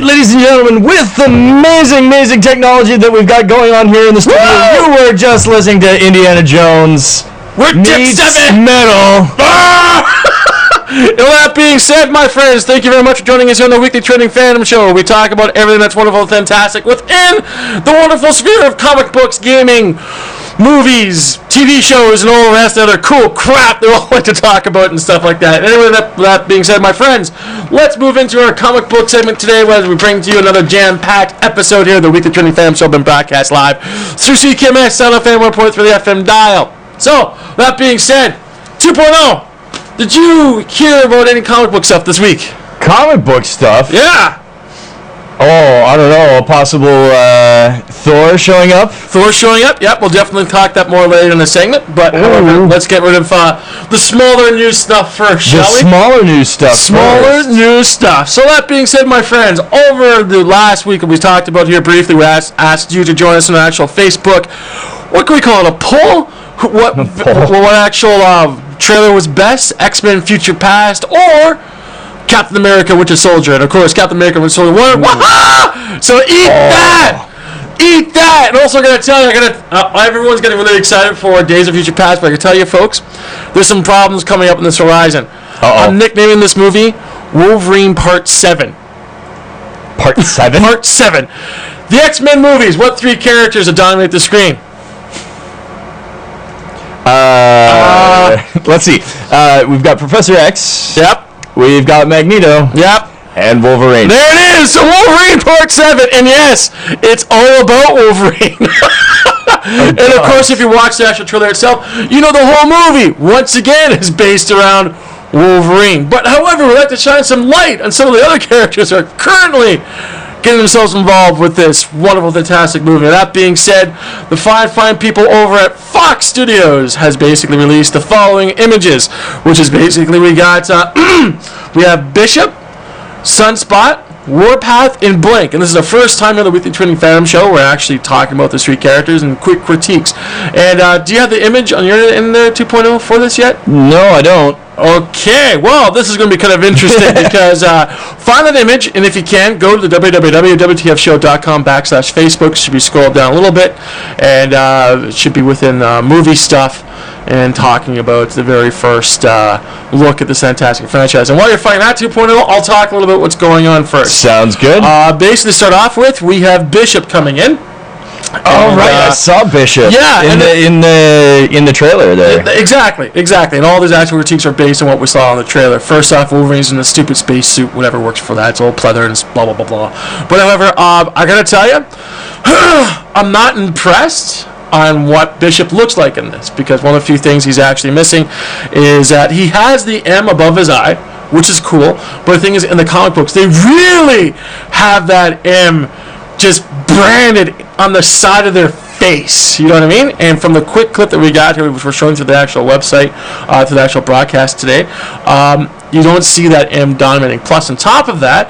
right, ladies and gentlemen, with the amazing technology that we've got going on here in the studio, you were just listening to Indiana Jones. We're meets metal. And that being said, my friends, thank you very much for joining us here on the Weekly Trending Fandom Show, where we talk about everything that's wonderful and fantastic within the wonderful sphere of comic books, gaming, movies, TV shows, and all the rest of other cool crap that we all like to talk about and stuff like that. Anyway, that being said, my friends, let's move into our comic book segment today, as we bring to you another jam-packed episode here of the Weekly Trending Fandom Show, been broadcast live through CKMS, Sound of Fan 1.3 the FM dial. So, that being said, 2.0. Did you hear about any comic book stuff this week? Comic book stuff? Yeah. Oh, I don't know. A possible Thor showing up? Thor showing up? Yep, we'll definitely talk that more later in the segment. But however, let's get rid of the smaller news stuff first, shall we? Smaller news stuff news stuff. So that being said, my friends, over the last week we talked about here briefly, we asked you to join us on an actual Facebook. What can we call it? A poll? What actual trailer was best? X-Men Future Past or Captain America Winter Soldier? And of course, Captain America Winter Soldier won. So eat that! Eat that! And also, I'm going to tell you, everyone's getting really excited for Days of Future Past, but I can tell you, folks, there's some problems coming up in this horizon. I'm nicknaming this movie Wolverine Part 7. Part 7? Part 7. The X-Men movies. What three characters that dominate the screen? Let's see. We've got Professor X. Yep. We've got Magneto. Yep. And Wolverine. There it is! So Wolverine Part 7. And yes, it's all about Wolverine. And of course, if you watch the actual trailer itself, you know the whole movie, once again, is based around Wolverine. But however, we'd like to shine some light on some of the other characters who are currently getting themselves involved with this wonderful, fantastic movie. That being said, the fine people over at Fox Studios has basically released the following images, which is basically we got we have Bishop, Sunspot, Warpath, and Blink. And this is the first time in the Weekly Trending Fandom Show we're actually talking about the three characters and quick critiques. And do you have the image on your in the 2.0 for this yet? No, I don't. Okay, well, this is going to be kind of interesting because find that image, and if you can, go to the www.wtfshow.com/Facebook. Should be scrolled down a little bit, and it should be within movie stuff and talking about the very first look at this fantastic franchise. And while you're finding that 2.0, I'll talk a little bit what's going on first. Sounds good. Basically, to start off with, we have Bishop coming in. Oh, right, I saw Bishop. Yeah, in the trailer there. Exactly. And all these actual critiques are based on what we saw in the trailer. First off, Wolverine's in a stupid space suit, whatever works for that. It's all pleather and blah blah blah blah. But however, I gotta tell you, I'm not impressed on what Bishop looks like in this, because one of the few things he's actually missing is that he has the M above his eye, which is cool. But the thing is, in the comic books, they really have that M just branded on the side of their face, you know what I mean? And from the quick clip that we got here, which we're showing through the actual website, through the actual broadcast today, you don't see that M dominating. Plus, on top of that,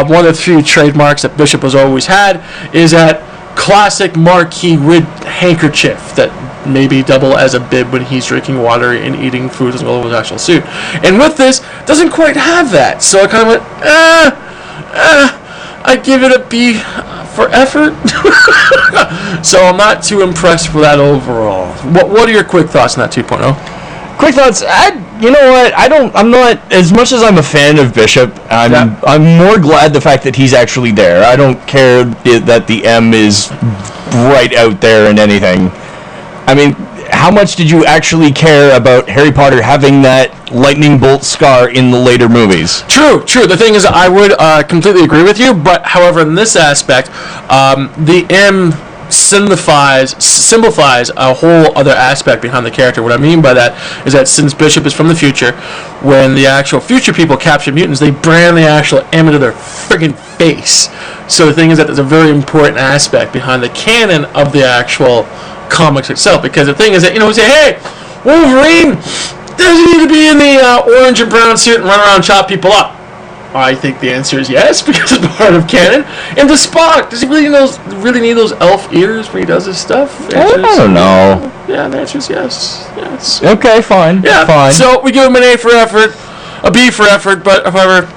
one of the few trademarks that Bishop has always had is that classic marquee red handkerchief that maybe double as a bib when he's drinking water and eating food as well as his actual suit. And with this, doesn't quite have that. So I kind of went, I give it a B for effort. So I'm not too impressed with that overall. What are your quick thoughts on that 2.0? Quick thoughts. You know what? I'm not, as much as I'm a fan of Bishop, I'm more glad the fact that he's actually there. I don't care that the M is right out there and anything. I mean, how much did you actually care about Harry Potter having that lightning bolt scar in the later movies? True. The thing is, I would completely agree with you, but however, in this aspect, the M symbolize a whole other aspect behind the character. What I mean by that is that since Bishop is from the future, when the actual future people capture mutants, they brand the actual M into their friggin' face. So the thing is that there's a very important aspect behind the canon of the actual comics itself, because the thing is that, we say, hey, Wolverine doesn't need to be in the orange and brown suit and run around and chop people up. I think the answer is yes, because it's part of canon. And the Spock, does he really need those elf ears when he does his stuff? I don't know. Yeah, the answer is yes. Okay, fine. Yeah, fine. So we give him an A for effort, a B for effort, but however,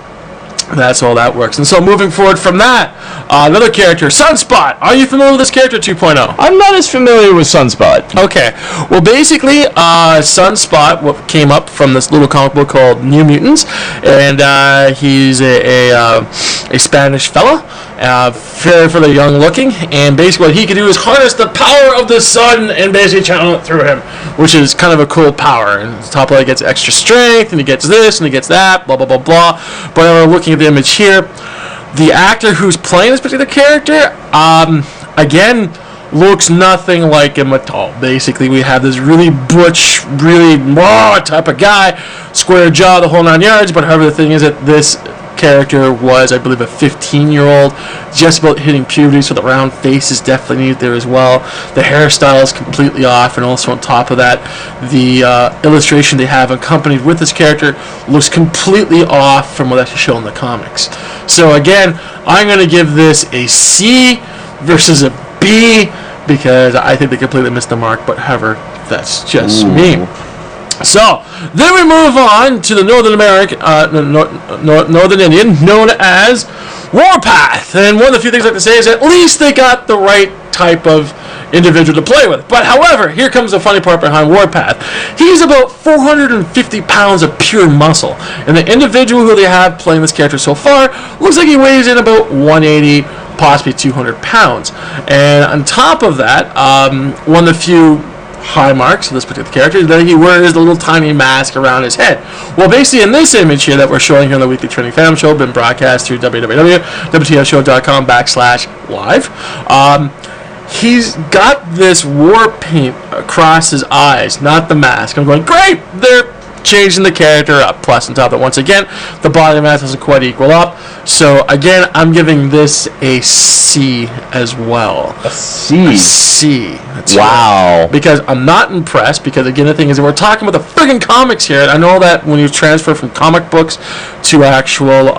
That's all that works. And so moving forward from that, another character, Sunspot. Are you familiar with this character, 2.0? I'm not as familiar with Sunspot. Okay. Well, basically, Sunspot came up from this little comic book called New Mutants, and he's a Spanish fella, fairly young looking, and basically what he can do is harness the power of the sun and basically channel it through him, which is kind of a cool power. And on top of it, he gets extra strength, and he gets this, and he gets that, blah, blah, blah, blah. But looking at the image here, the actor who's playing this particular character, again, looks nothing like him at all. Basically, we have this really butch, really raw type of guy, square jaw, the whole 9 yards. But however, the thing is that this character was, I believe, a 15-year-old, just about hitting puberty, so the round face is definitely needed there as well. The hairstyle is completely off, and also on top of that, the illustration they have accompanied with this character looks completely off from what's actually shown in the comics. So again, I'm going to give this a C versus a B, because I think they completely missed the mark, but however, that's just me. So, then we move on to the Northern Indian, known as Warpath. And one of the few things I like to say is at least they got the right type of individual to play with. But however, here comes the funny part behind Warpath. He's about 450 pounds of pure muscle. And the individual who they have playing this character so far looks like he weighs in about 180, possibly 200 pounds. And on top of that, one of the few high marks of this particular character is that he wears the little tiny mask around his head. Well, basically in this image here that we're showing here on the Weekly Training Fandom Show, been broadcast through www.wtfshow.com/live, he's got this war paint across his eyes, not the mask. I'm going, great, they're changing the character up. Plus, on top of it, once again, the body mass doesn't quite equal up. So, again, I'm giving this a C as well. A C? A C. That's wow. Right. Because I'm not impressed, because, again, the thing is that we're talking about the friggin' comics here, and I know that when you transfer from comic books to actual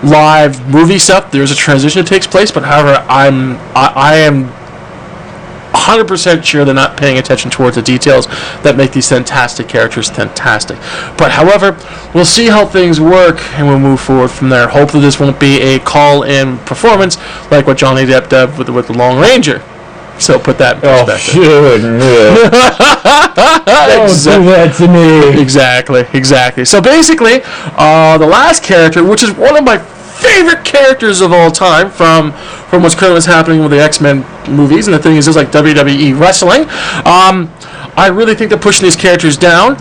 live movie stuff, there's a transition that takes place, but however, I am 100% sure they're not paying attention towards the details that make these fantastic characters fantastic. But however, we'll see how things work and we'll move forward from there. Hopefully this won't be a call-in performance like what Johnny Depp did with the Lone Ranger. So put that in perspective. Don't do that to me. Exactly. So basically, the last character, which is one of my favorite characters of all time from what's currently happening with the X-Men movies, and the thing is just like WWE wrestling, I really think they're pushing these characters down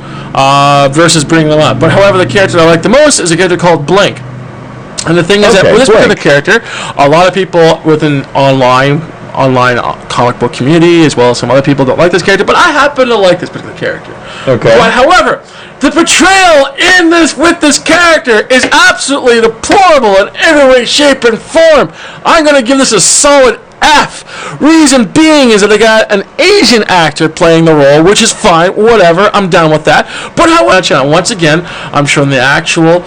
versus bringing them up. But however, the character I like the most is a character called Blink. And the thing is that with this particular character, a lot of people within online comic book community, as well as some other people, don't like this character, but I happen to like this particular character. Okay. But however, the portrayal with this character is absolutely deplorable in every way, shape, and form. I'm going to give this a solid F. Reason being is that they got an Asian actor playing the role, which is fine, whatever, I'm down with that. But however, once again, I'm showing the actual,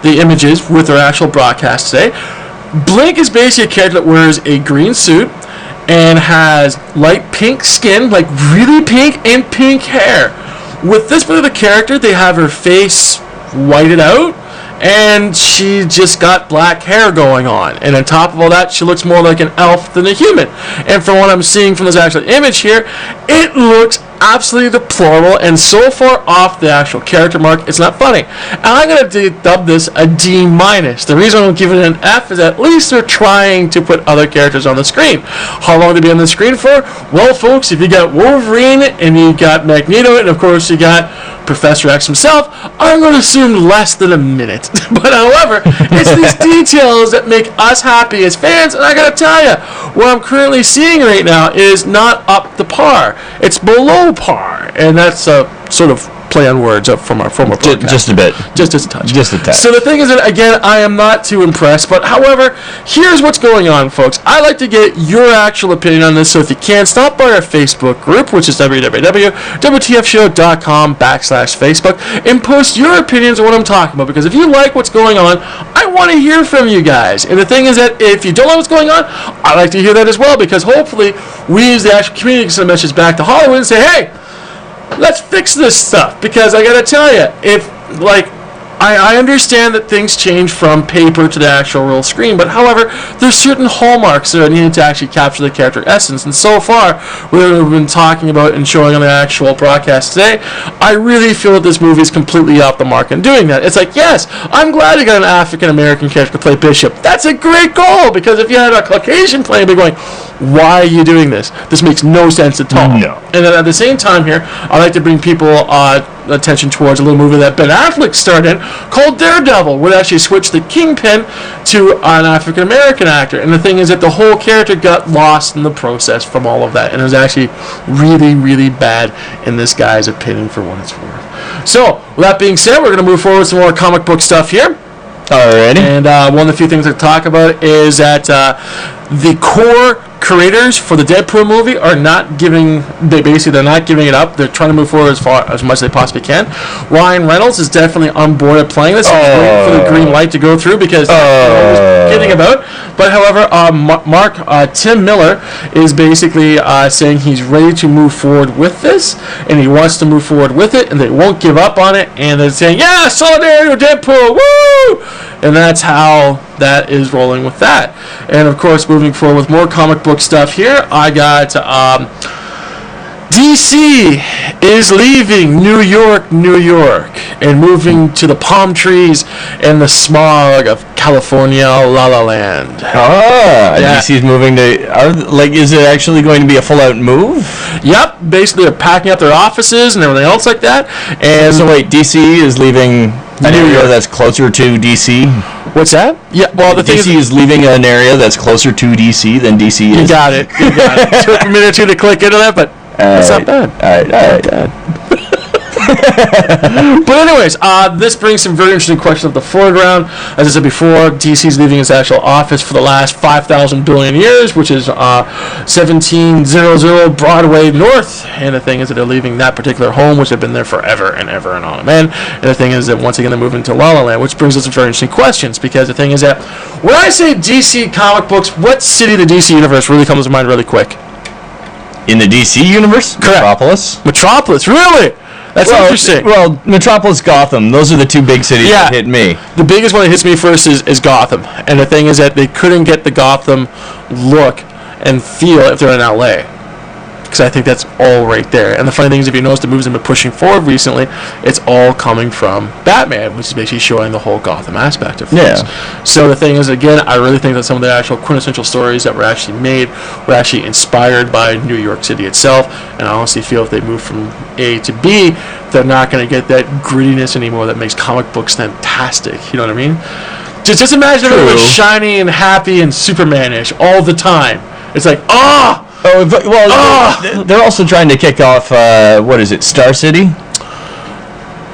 the images with their actual broadcast today. Blink is basically a character that wears a green suit and has light pink skin, like really pink, and pink hair. With this particular character, they have her face whited out, and she just got black hair going on. And on top of all that, she looks more like an elf than a human. And from what I'm seeing from this actual image here, it looks absolutely deplorable and so far off the actual character mark, it's not funny. And I'm going to dub this a D-. The reason I'm giving it an F is at least they're trying to put other characters on the screen. How long to be on the screen for? Well, folks, if you got Wolverine and you got Magneto and of course you got Professor X himself, I'm going to assume less than a minute. But however, it's these details that make us happy as fans, and I got to tell you, what I'm currently seeing right now is not up to par. It's below par, and that's a sort of play on words up from our former podcast. Just a bit. Just a touch. Just a touch. So the thing is that, again, I am not too impressed, but however, here's what's going on, folks. I'd like to get your actual opinion on this, so if you can, stop by our Facebook group, which is www.wtfshow.com/Facebook, and post your opinions on what I'm talking about, because if you like what's going on, I want to hear from you guys. And the thing is that if you don't know what's going on, I'd like to hear that as well, because hopefully we as the actual community can send a message back to Hollywood and say, hey, let's fix this stuff. Because I gotta tell you, if, like, I understand that things change from paper to the actual real screen, but however, there's certain hallmarks that are needed to actually capture the character essence. And so far, we've been talking about and showing on the actual broadcast today, I really feel that this movie is completely off the mark in doing that. It's like, yes, I'm glad you got an African American character to play Bishop. That's a great goal, because if you had a Caucasian playing, they'd be going, why are you doing this? This makes no sense at all. No. And then at the same time here, I like to bring people attention towards a little movie that Ben Affleck starred in called Daredevil, where they actually switched the Kingpin to an African American actor. And the thing is that the whole character got lost in the process from all of that, and it was actually really, really bad in this guy's opinion, for what it's worth. So, with that being said, we're going to move forward with some more comic book stuff here. Alrighty. And one of the few things to talk about is that the core creators for the Deadpool movie are not giving. They're not giving it up. They're trying to move forward as much as they possibly can. Ryan Reynolds is definitely on board at playing this. He's waiting for the green light to go through, because he's kidding about. But however, Tim Miller is basically saying he's ready to move forward with this, and he wants to move forward with it, and they won't give up on it. And they're saying, "Yeah, solidarity with Deadpool, woo!" And that's how that is rolling with that. And of course, moving forward with more comic book stuff here, I got DC is leaving New York, and moving to the palm trees and the smog of California, La La Land. Yeah. DC's moving to. Is it actually going to be a full-out move? Yep. Basically, they're packing up their offices and everything else like that. And so wait, DC is leaving an area that's closer to DC? What's that? Yeah, well, the thing DC is leaving an area that's closer to DC than DC is. You got it. It took a minute or two to click into that, but it's not bad. All right. But anyways, this brings some very interesting questions up the foreground. As I said before, DC's leaving its actual office for the last 5,000 billion years, which is 1700 Broadway North. And the thing is that they're leaving that particular home, which had been there forever and ever and on. And the thing is that once again they're moving to La La Land, which brings us some very interesting questions. Because the thing is that when I say DC comic books, what city in the DC universe really comes to mind really quick? In the DC universe? Correct. Metropolis, really? That's interesting. Well, Metropolis, Gotham, those are the two big cities that hit me. The biggest one that hits me first is Gotham. And the thing is that they couldn't get the Gotham look and feel if they're in LA. Because I think that's all right there. And the funny thing is, if you notice the movies they've been pushing forward recently, it's all coming from Batman, which is basically showing the whole Gotham aspect of things. Yeah. So the thing is, again, I really think that some of the actual quintessential stories that were actually made were actually inspired by New York City itself. And I honestly feel if they move from A to B, they're not going to get that grittiness anymore that makes comic books fantastic. You know what I mean? Just imagine everyone was shiny and happy and Superman-ish all the time. It's like, they're also trying to kick off, what is it, Star City?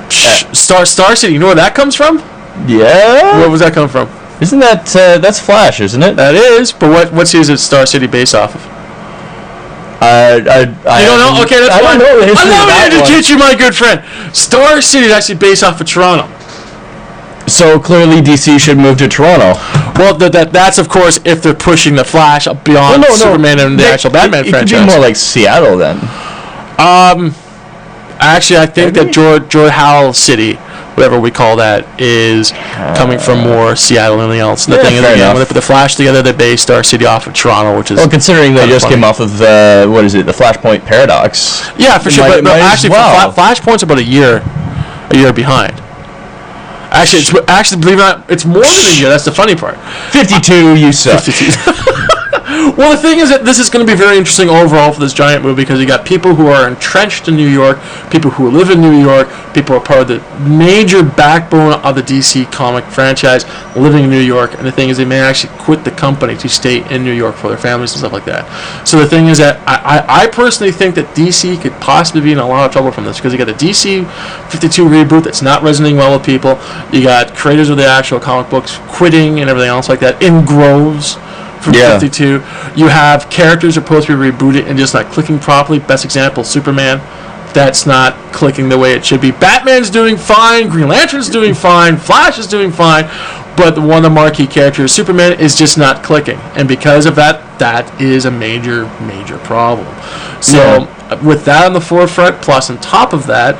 Star City, you know where that comes from? Yeah? Where was that come from? Isn't that, that's Flash, isn't it? That is, but what series is Star City based off of? I you don't know? Okay, that's fine. I'm not going to teach you, my good friend. Star City is actually based off of Toronto. So clearly DC should move to Toronto. Well, that's of course if they're pushing the Flash beyond Superman and the actual Batman franchise. It could be more like Seattle then. Actually, I think that George Howell City, whatever we call that, is coming from more Seattle than anything else. And the thing is, again, when they put the Flash together, they based Star City off of Toronto, which is considering they just came off of what is it, the Flashpoint Paradox? Yeah, for sure. But actually, Flashpoint's about a year behind. Actually, believe it or not, it's more than a year. That's the funny part. 52, you suck. 52. Well, the thing is that this is going to be very interesting overall for this giant movie because you got people who are entrenched in New York, people who live in New York, people who are part of the major backbone of the DC comic franchise living in New York. And the thing is they may actually quit the company to stay in New York for their families and stuff like that. So the thing is that I personally think that DC could possibly be in a lot of trouble from this because you got the DC 52 reboot that's not resonating well with people. You got creators of the actual comic books quitting and everything else like that in groves. From 52, you have characters are supposed to be rebooted and just not clicking properly. Best example, Superman. That's not clicking the way it should be. Batman's doing fine. Green Lantern's doing fine. Flash is doing fine. But one of the marquee characters, Superman, is just not clicking. And because of that, that is a major, major problem. So, with that on the forefront, plus on top of that,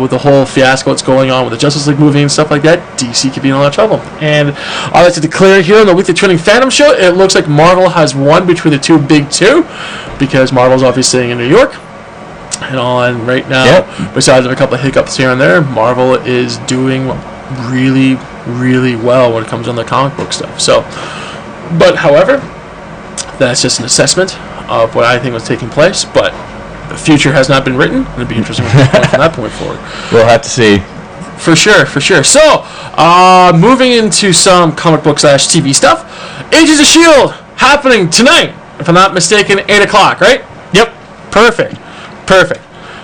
with the whole fiasco that's going on with the Justice League movie and stuff like that, DC could be in a lot of trouble. And I'd like to declare here on the Weekly Trending Fandom Show, it looks like Marvel has won between the two big two, because Marvel's obviously staying in New York. And right now, besides a couple of hiccups here and there, Marvel is doing really, really well when it comes on the comic book stuff. So, but however, that's just an assessment of what I think was taking place. But the future has not been written. It'll be interesting from that point forward. We'll have to see. For sure. So, moving into some comic book / TV stuff. Agents of S.H.I.E.L.D. happening tonight, if I'm not mistaken, 8 o'clock, right? Yep. Perfect.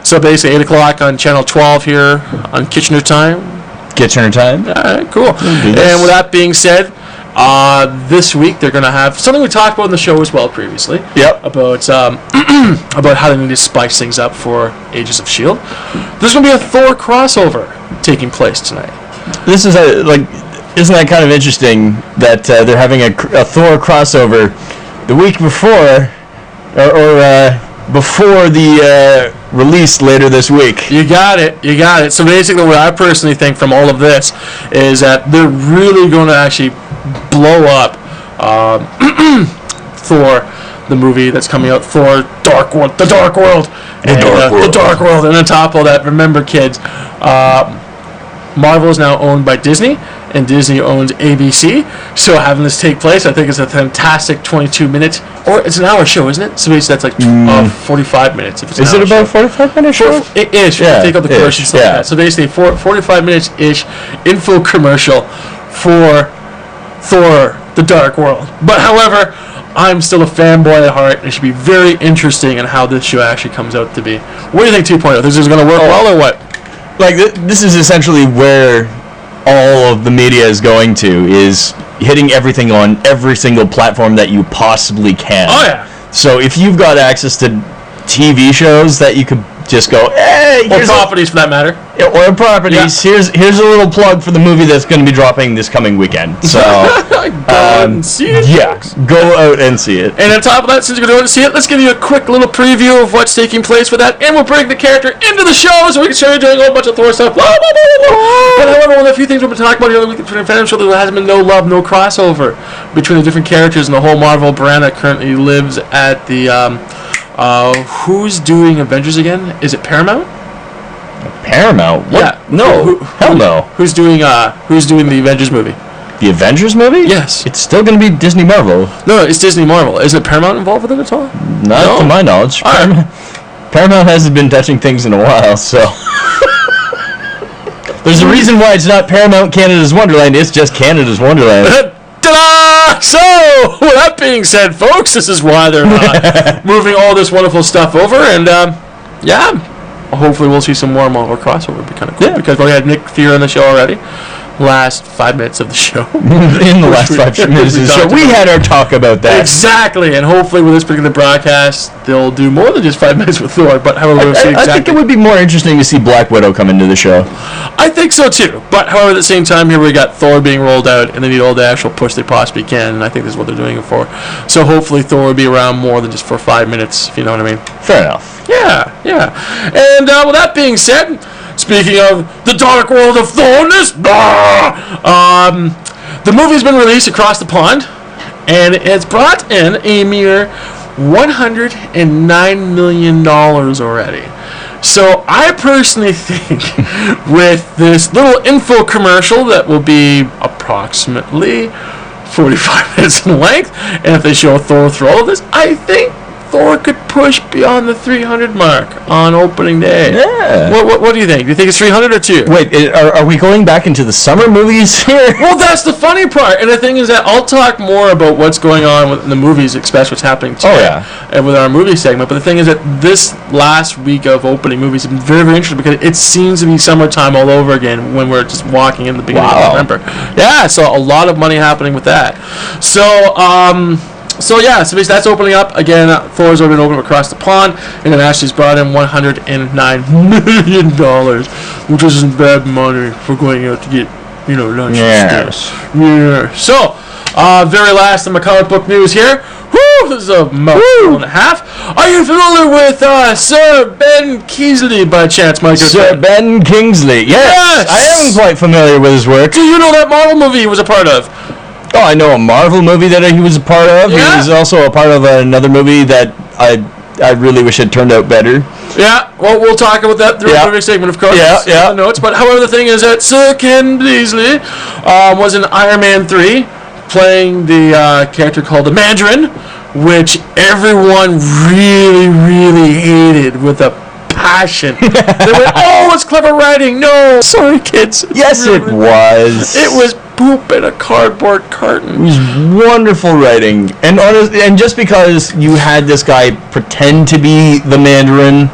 So basically 8 o'clock on Channel 12 here on Kitchener time. Kitchener time. All right, cool. And with that being said, this week they're going to have something we talked about in the show as well previously. Yep. About about how they need to spice things up for Agents of S.H.I.E.L.D. There's going to be a Thor crossover taking place tonight. This is isn't that kind of interesting that they're having a Thor crossover the week before, or before the release later this week? You got it. So basically what I personally think from all of this is that they're really going to actually blow up Thor, the movie that's coming out, Thor The Dark World. And on top of that, remember kids, Marvel is now owned by Disney, and Disney owns ABC. So having this take place, I think it's a fantastic 22-minute, or it's an hour show, isn't it? So basically that's like 45 minutes. If it's is it about 45-minute show? It is. Yeah, take out the commercials and stuff like that. So basically 45 minutes-ish info commercial for Thor, The Dark World. But however, I'm still a fanboy at heart, and it should be very interesting in how this show actually comes out to be. What do you think 2.0? This is going to work well or what? Like, this is essentially where all of the media is going to, is hitting everything on every single platform that you possibly can. Oh, yeah. So if you've got access to TV shows that you could just go, hey, or properties for that matter. Or properties. Yeah. Here's a little plug for the movie that's going to be dropping this coming weekend. So go out and see it. Yeah, go out and see it. And on top of that, since you're going to see it, let's give you a quick little preview of what's taking place with that, and we'll bring the character into the show so we can show you doing a whole bunch of Thor stuff. Blah, blah, blah, blah. But however, one of the few things we've been talking about here on the Weekly Fandom Show, there hasn't been no love, no crossover between the different characters and the whole Marvel brand that currently lives at the who's doing Avengers again? Is it Paramount? Paramount? What? Yeah. No. Hell no. Who's doing the Avengers movie? The Avengers movie? Yes. It's still going to be Disney Marvel. No, it's Disney Marvel. Isn't it Paramount involved with it at all? Not to my knowledge. Paramount hasn't been touching things in a while, so there's a reason why it's not Paramount Canada's Wonderland. It's just Canada's Wonderland. Ta-da! So, with that being said, folks, this is why they're moving all this wonderful stuff over, and hopefully we'll see some more Marvel crossover. It'd be kind of cool, because we had Nick Fury on the show already. Last 5 minutes of the show. In the last 5 minutes of the show, we had our talk about that. Exactly, and hopefully with this particular broadcast, they'll do more than just 5 minutes with Thor, but however, we'll see exactly. I think it would be more interesting to see Black Widow come into the show. I think so too, but however, at the same time, here we got Thor being rolled out, and they need all the actual push they possibly can, and I think this is what they're doing it for. So hopefully Thor will be around more than just for 5 minutes, if you know what I mean. Fair enough. Yeah. And with that being said, speaking of the Dark World of Thorness, the movie's been released across the pond, and it's brought in a mere $109 million already. So I personally think with this little info commercial that will be approximately 45 minutes in length, and if they show Thor through all of this, I think Thor could push beyond the 300 mark on opening day. Yeah. What do you think? Do you think it's 300 or 2? Wait, are we going back into the summer movies here? Well, that's the funny part. And the thing is that I'll talk more about what's going on with the movies, especially what's happening today, and with our movie segment. But the thing is that this last week of opening movies has been very, very interesting because it seems to be summertime all over again when we're just walking in the beginning of November. Yeah, so a lot of money happening with that. So basically that's opening up. Again, Thor's already been opened across the pond, and then Ashley's brought in $109 million, which isn't bad money for going out to get, lunch. Yes. Yeah. So, very last in my comic book news here. Woo! This is a mouthful and a half. Are you familiar with Sir Ben Kingsley by chance, my good Sir friend? Ben Kingsley. Yes, I am quite familiar with his work. Do you know that Marvel movie he was a part of? Oh, I know a Marvel movie that he was a part of. Yeah. He was also a part of another movie that I really wish had turned out better. Yeah, well, we'll talk about that through the segment, of course. Yeah. The notes. But however, the thing is that Sir Ken Kingsley was in Iron Man 3, playing the character called the Mandarin, which everyone really, really hated with a passion. They went, "Oh, it's clever writing." No, sorry, kids. Yes, it was. It was poop in a cardboard carton. It was wonderful writing, and just because you had this guy pretend to be the Mandarin,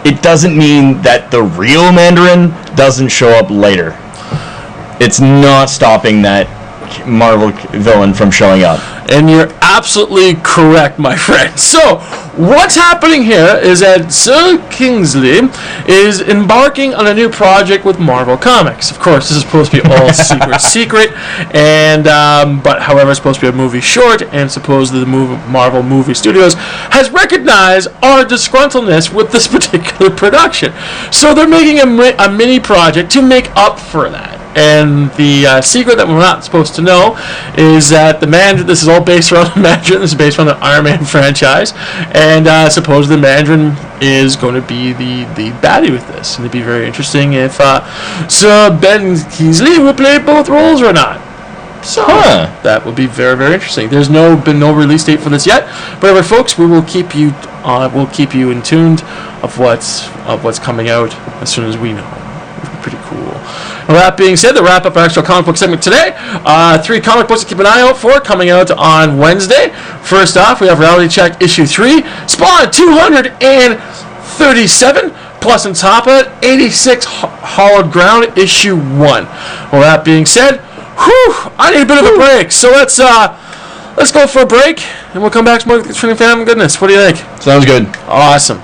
it doesn't mean that the real Mandarin doesn't show up later. It's not stopping that Marvel villain from showing up. And you're absolutely correct, my friend. So, what's happening here is that Sir Kingsley is embarking on a new project with Marvel Comics. Of course, this is supposed to be all secret, and but however, it's supposed to be a movie short, and supposedly the Marvel Movie Studios has recognized our disgruntledness with this particular production. So they're making a mini project to make up for that. And the secret that we're not supposed to know is that this is all based around the Mandarin. This is based on the Iron Man franchise. And supposedly the Mandarin is going to be the baddie with this. And it'd be very interesting if Sir Ben Kingsley would play both roles or not. So that would be very, very interesting. There's been no release date for this yet. But anyway, folks, we will keep you in tuned of what's coming out as soon as we know. It'd be pretty cool. Well, that being said, the wrap-up our actual comic book segment today. 3 comic books to keep an eye out for coming out on Wednesday. First off, we have Reality Check issue 3, Spawn 237, plus on top of it, 86 Hollowed Ground issue 1. Well, that being said, I need a bit of a break. So let's go for a break, and we'll come back to more Training Family Goodness. What do you think? Sounds good. Awesome.